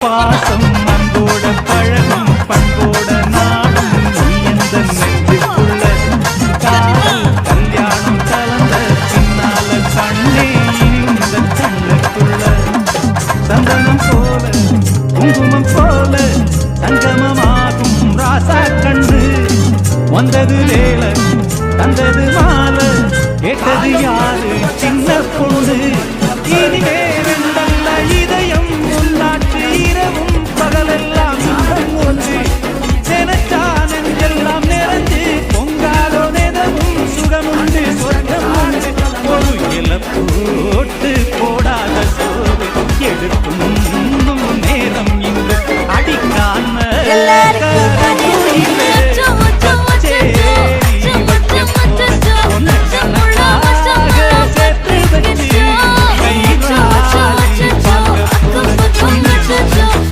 பாசம் அன்போட பழகும் பண்போட நாடும் நீ எந்த நெஞ்சுக்குள்ள காதல் கல்யாணம் கலந்த பின்னால கண்ணே இந்த கண்ணுக்குள்ள சந்தனம் போல குங்குமம் போல சங்கமமாகும் ராசா கண்ணு வந்தது வேலை தந்தது மாலை கேட்டது